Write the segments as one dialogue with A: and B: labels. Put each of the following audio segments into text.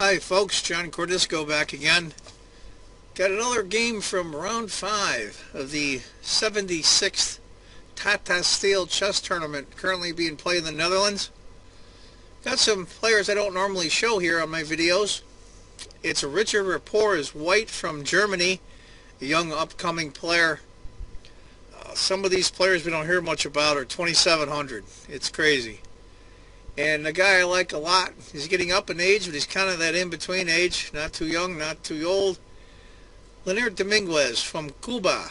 A: Hi folks, John Cordisco back again. Got another game from round 5 of the 76th Tata Steel Chess Tournament currently being played in the Netherlands. Got some players I don't normally show here on my videos. It's Richard Rapport is White from Germany, a young upcoming player. Some of these players we don't hear much about are 2,700. It's crazy. And the guy I like a lot, he's getting up in age, but he's kind of that in-between age, not too young, not too old. Rapport Dominguez from Cuba.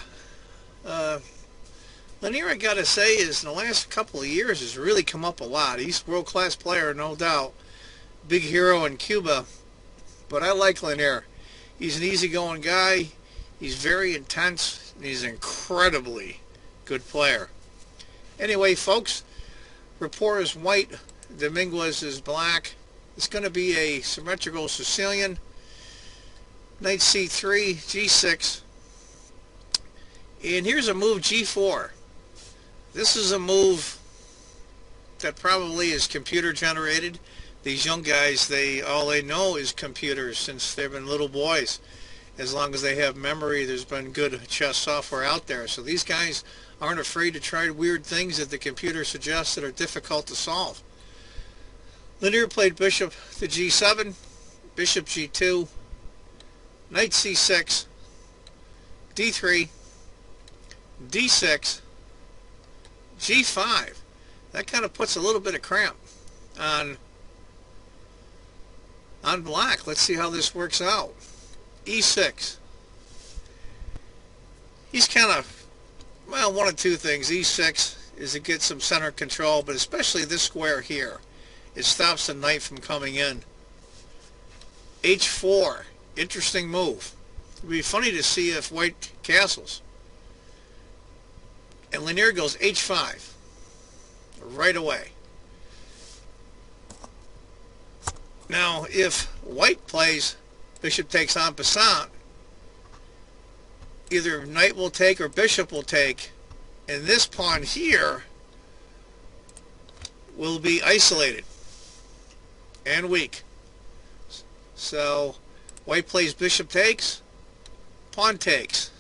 A: Lanier, I gotta say, is in the last couple of years has really come up a lot. He's a world-class player, no doubt. Big hero in Cuba. But I like Lanier. He's an easygoing guy. He's very intense. And he's an incredibly good player. Anyway, folks, Rapport is white. Dominguez is black. It's going to be a symmetrical Sicilian. Knight c3, g6. And here's a move g4. This is a move that probably is computer generated. These young guys, all they know is computers since they've been little boys. As long as they have memory, there's been good chess software out there. So these guys aren't afraid to try weird things that the computer suggests that are difficult to solve. Lanier played bishop to g7, bishop g2, knight c6, d3, d6, g5. That kind of puts a little bit of cramp on black. Let's see how this works out. e6. He's kind of, well, one of two things. e6 is to get some center control, but especially this square here. It stops the knight from coming in. h4. Interesting move. It would be funny to see if white castles. And Lanier goes h5. Right away. Now, if white plays bishop takes en passant, either knight will take or bishop will take, and this pawn here will be isolated and weak. So white plays bishop takes, pawn takes.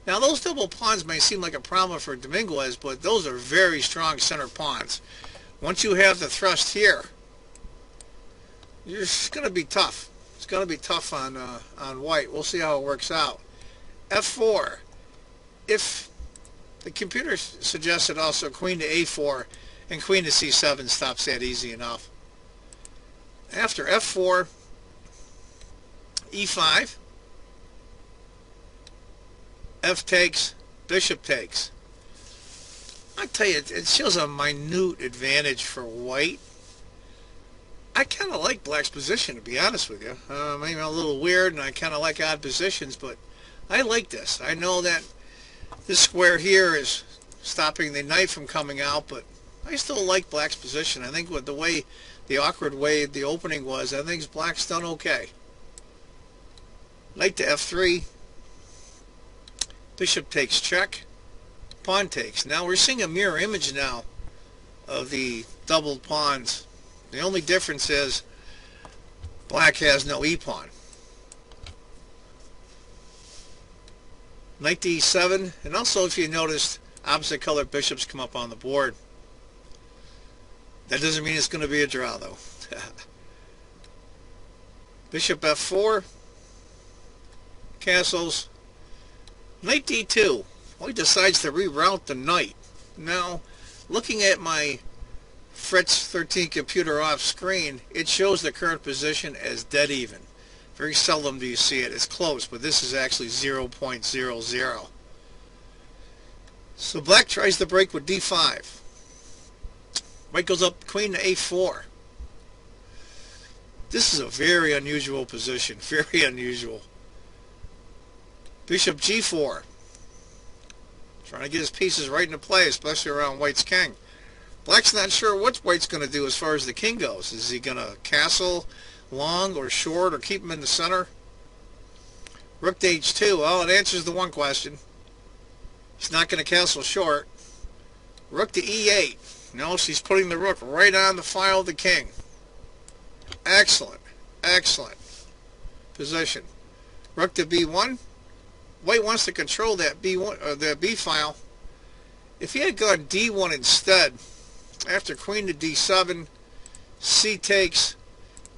A: Now those double pawns may seem like a problem for Dominguez, but those are very strong center pawns. Once you have the thrust here, it's going to be tough. It's going to be tough on white. We'll see how it works out. f4. If the computer suggested also queen to a4 and queen to c7 stops that easy enough. After f4, e5, f takes, bishop takes. I tell you, it shows a minute advantage for white. I kind of like black's position, to be honest with you. Maybe a little weird, and I kind of like odd positions, but I like this. I know that this square here is stopping the knight from coming out, but I still like black's position. I think with the awkward way the opening was, I think black's done okay. Knight to f3, bishop takes check, pawn takes. Now we're seeing a mirror image now of the doubled pawns. The only difference is black has no e-pawn. Knight to e7, and also if you noticed, opposite color bishops come up on the board. That doesn't mean it's going to be a draw, though. Bishop f4, castles, knight d2. White decides to reroute the knight. Now, looking at my Fritz 13 computer off screen, it shows the current position as dead even. Very seldom do you see it. It's close, but this is actually 0.00. So black tries to break with d5. White goes up queen to a4. This is a very unusual position. Very unusual. Bishop g4. Trying to get his pieces right into play, especially around white's king. Black's not sure what white's going to do as far as the king goes. Is he going to castle long or short or keep him in the center? Rook to h2. Well, it answers the one question. He's not going to castle short. Rook to e8. No, she's putting the rook right on the file of the king. Excellent. Excellent position. Rook to b1. White wants to control that b1 or the b file. If he had gone d1 instead, after queen to d7, c takes,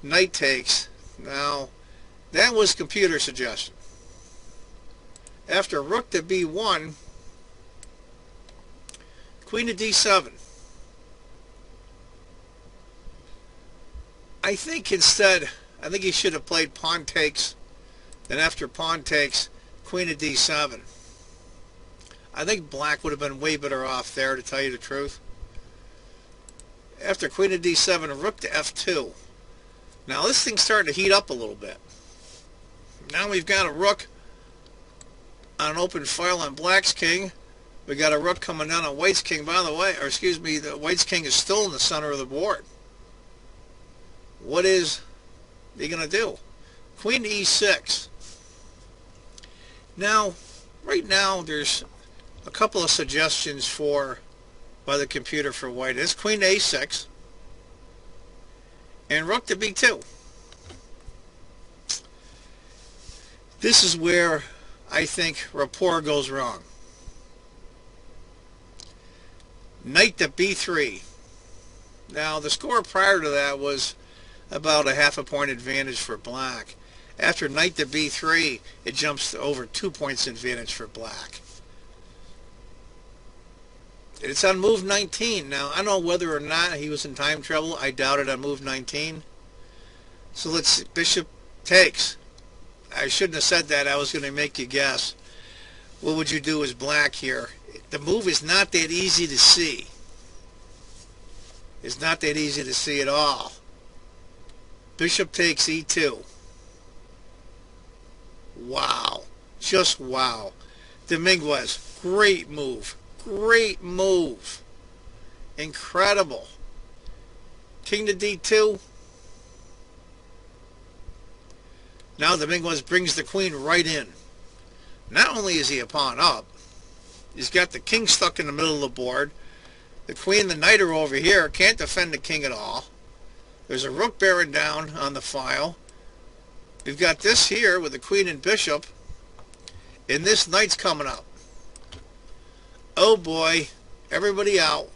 A: knight takes. Now, that was computer suggestion. After rook to b1, queen to d7. I think he should have played pawn takes. Then after pawn takes, queen to d7. I think black would have been way better off there, to tell you the truth. After queen to d7, rook to f2. Now this thing's starting to heat up a little bit. Now we've got a rook on an open file on black's king. We got a rook coming down on white's king, by the way. Or excuse me, the white's king is still in the center of the board. What is he going to do? Queen to e6. Now, right now, there's a couple of suggestions by the computer for white. It's queen to a6 and rook to b2. This is where I think Rapport goes wrong. Knight to b3. Now, the score prior to that was about a half a point advantage for black. After knight to b3, it jumps to over 2 points advantage for black. It's on move 19. Now, I don't know whether or not he was in time trouble. I doubt it on move 19. So let's see. Bishop takes. I shouldn't have said that. I was going to make you guess. What would you do as black here? The move is not that easy to see. It's not that easy to see at all. Bishop takes e2. Wow. Just wow. Dominguez, great move. Great move. Incredible. King to d2. Now Dominguez brings the queen right in. Not only is he a pawn up, he's got the king stuck in the middle of the board. The queen and the knight are over here. Can't defend the king at all. There's a rook bearing down on the file. We've got this here with the queen and bishop. And this knight's coming up. Oh boy, everybody out.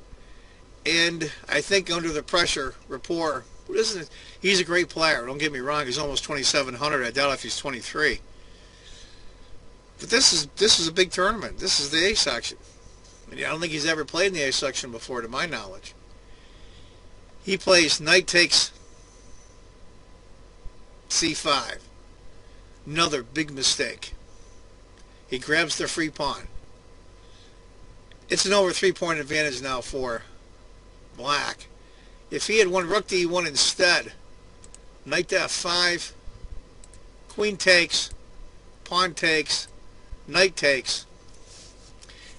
A: And I think under the pressure, Rapport, he's a great player, don't get me wrong, he's almost 2,700, I doubt if he's 23. But this is a big tournament. This is the A section. I don't think he's ever played in the A section before, to my knowledge. He plays knight takes c5. Another big mistake. He grabs the free pawn. It's an over 3 point advantage now for black. If he had won rook to e1 instead, knight to f5, queen takes, pawn takes, knight takes.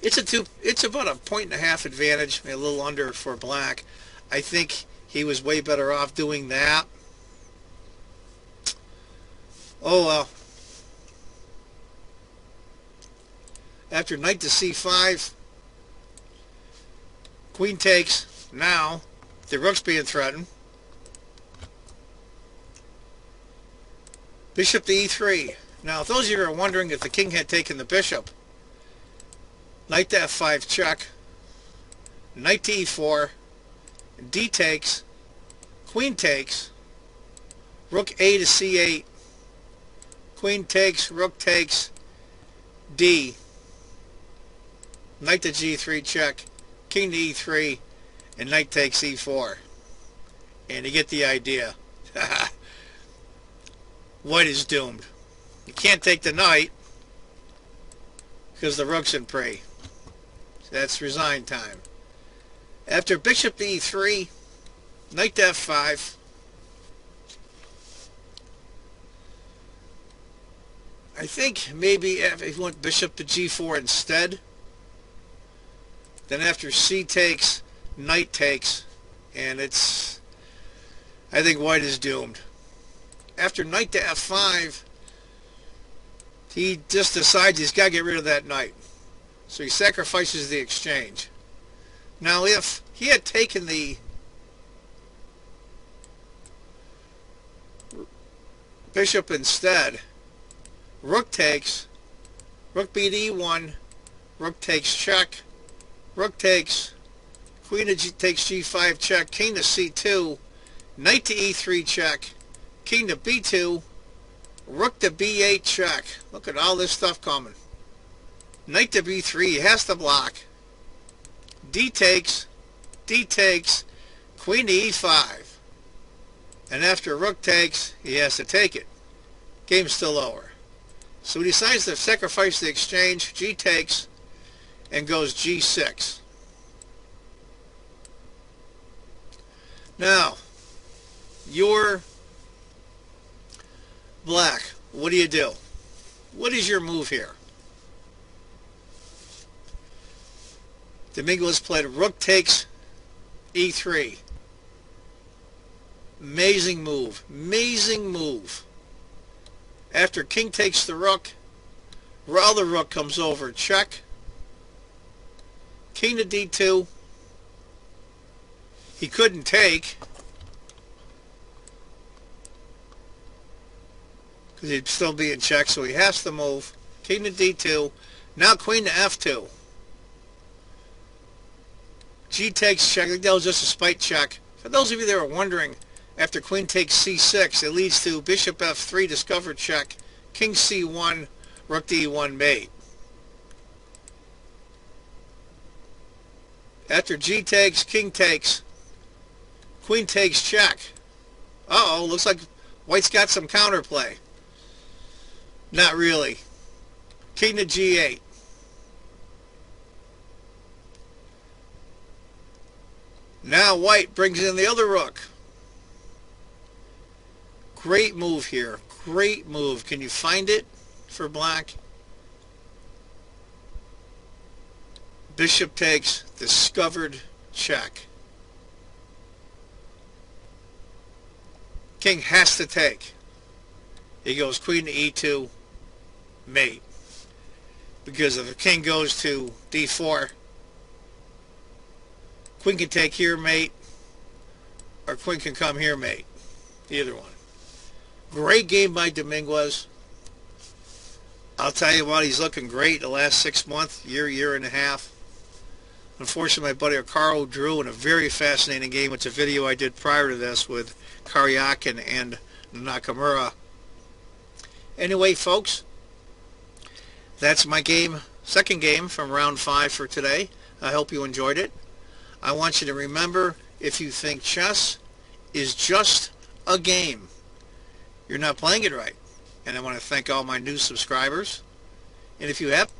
A: It's about a point and a half advantage, a little under for black. I think he was way better off doing that. Oh well. After knight to c5, queen takes. Now the rook's being threatened. Bishop to e3. Now, if those of you are wondering if the king had taken the bishop, knight to f5 check, knight to e4, d takes, queen takes, rook a to c8, queen takes, rook takes, d, knight to g3 check, king to e3, and knight takes e4. And you get the idea. White is doomed. You can't take the knight because the rook's in prey. So that's resign time. After bishop to e3, knight to f5, I think maybe if you want bishop to g4 instead, then after c takes, knight takes, and I think white is doomed. After knight to f5, he just decides he's got to get rid of that knight. So he sacrifices the exchange. Now if he had taken the Bishop instead. Rook takes. Rook beat e1. Rook takes check. Rook takes. Queen to takes g5 check. King to c2. Knight to e3 check. King to b2. Rook to b8 check. Look at all this stuff coming. Knight to b3. He has to block. D takes. D takes. Queen to e5. And after rook takes, he has to take it. Game's still over. So he decides to sacrifice the exchange. G takes and goes g6. Now, you're black. What do? What is your move here? Dominguez played rook takes e3. Amazing move. Amazing move. After king takes the rook, while the rook comes over, check. King to d2. He couldn't take because he'd still be in check, so he has to move. King to d2. Now queen to f2. G takes check. I think that was just a spite check. For those of you that are wondering, after queen takes c6, it leads to bishop f3, discover check, king c1, rook to e1 mate. After g takes, king takes, queen takes check. Uh-oh, looks like white's got some counterplay. Not really. King to g8. Now white brings in the other rook. Great move here. Great move. Can you find it for black? Bishop takes, discovered check. King has to take. He goes queen to e2, mate. Because if the king goes to d4, queen can take here, mate, or queen can come here, mate. Either one. Great game by Dominguez. I'll tell you what, he's looking great the last 6 months, year and a half. Unfortunately, my buddy Carl drew in a very fascinating game. It's a video I did prior to this with Karyakin and Nakamura. Anyway, folks, that's my game, second game from round 5 for today. I hope you enjoyed it. I want you to remember, if you think chess is just a game, you're not playing it right. And I want to thank all my new subscribers. And if you have